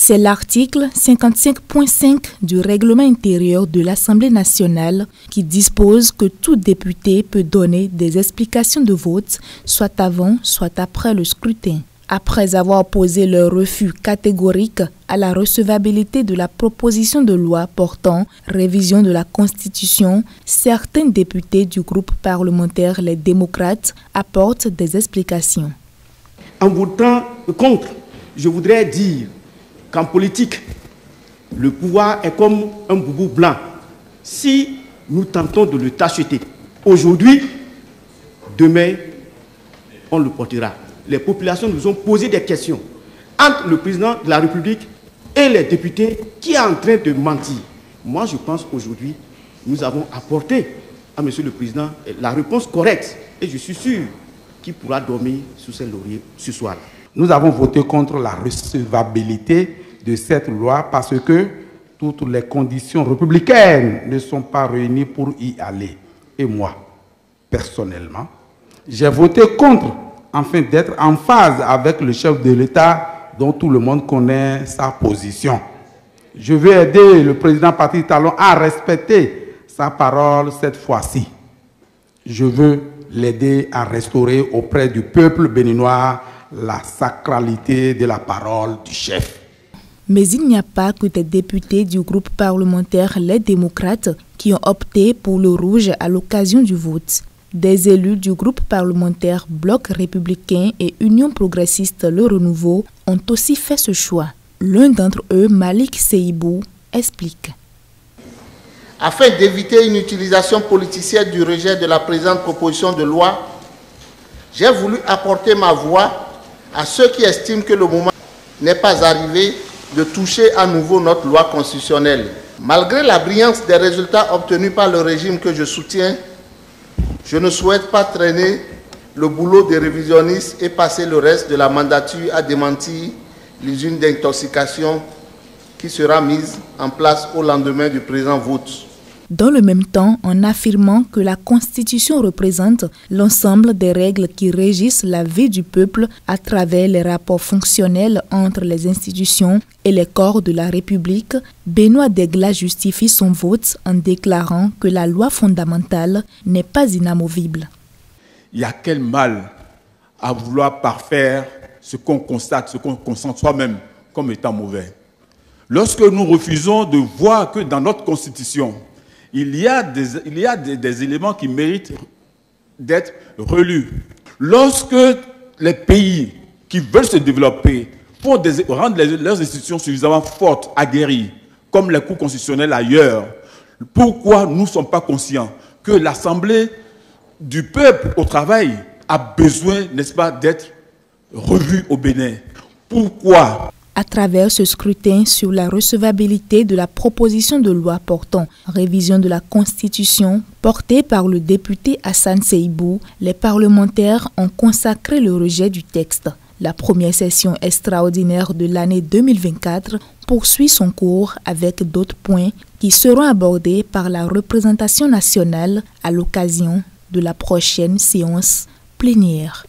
C'est l'article 55.5 du règlement intérieur de l'Assemblée nationale qui dispose que tout député peut donner des explications de vote, soit avant, soit après le scrutin. Après avoir posé leur refus catégorique à la recevabilité de la proposition de loi portant révision de la Constitution, certains députés du groupe parlementaire Les Démocrates apportent des explications. En votant contre, je voudrais dire qu'en politique, le pouvoir est comme un boubou blanc. Si nous tentons de le tacheter aujourd'hui, demain, on le portera. Les populations nous ont posé des questions entre le président de la République et les députés qui est en train de mentir. Moi, je pense qu'aujourd'hui, nous avons apporté à M. le Président la réponse correcte et je suis sûr qu'il pourra dormir sous ses lauriers ce soir. Nous avons voté contre la recevabilité de cette loi parce que toutes les conditions républicaines ne sont pas réunies pour y aller. Et moi, personnellement, j'ai voté contre afin d'être en phase avec le chef de l'État dont tout le monde connaît sa position. Je veux aider le président Patrice Talon à respecter sa parole cette fois-ci. Je veux l'aider à restaurer auprès du peuple béninois la sacralité de la parole du chef. Mais il n'y a pas que des députés du groupe parlementaire Les Démocrates qui ont opté pour le rouge à l'occasion du vote. Des élus du groupe parlementaire Bloc républicain et Union progressiste Le Renouveau ont aussi fait ce choix. L'un d'entre eux, Malik Seibou, explique. Afin d'éviter une utilisation politicienne du rejet de la présente proposition de loi, j'ai voulu apporter ma voix à ceux qui estiment que le moment n'est pas arrivé de toucher à nouveau notre loi constitutionnelle. Malgré la brillance des résultats obtenus par le régime que je soutiens, je ne souhaite pas traîner le boulot des révisionnistes et passer le reste de la mandature à démentir l'usine d'intoxication qui sera mise en place au lendemain du présent vote. Dans le même temps, en affirmant que la Constitution représente l'ensemble des règles qui régissent la vie du peuple à travers les rapports fonctionnels entre les institutions et les corps de la République, Benoît Degla justifie son vote en déclarant que la loi fondamentale n'est pas inamovible. Il y a quel mal à vouloir parfaire ce qu'on constate, ce qu'on constate soi-même comme étant mauvais. Lorsque nous refusons de voir que dans notre Constitution, il y a des éléments qui méritent d'être relus. Lorsque les pays qui veulent se développer rendent leurs institutions suffisamment fortes, aguerries, comme les cours constitutionnels ailleurs, pourquoi nous ne sommes pas conscients que l'Assemblée du peuple au travail a besoin, n'est-ce pas, d'être revue au Bénin? Pourquoi? À travers ce scrutin sur la recevabilité de la proposition de loi portant révision de la Constitution portée par le député Hassan Seibou, les parlementaires ont consacré le rejet du texte. La première session extraordinaire de l'année 2024 poursuit son cours avec d'autres points qui seront abordés par la représentation nationale à l'occasion de la prochaine séance plénière.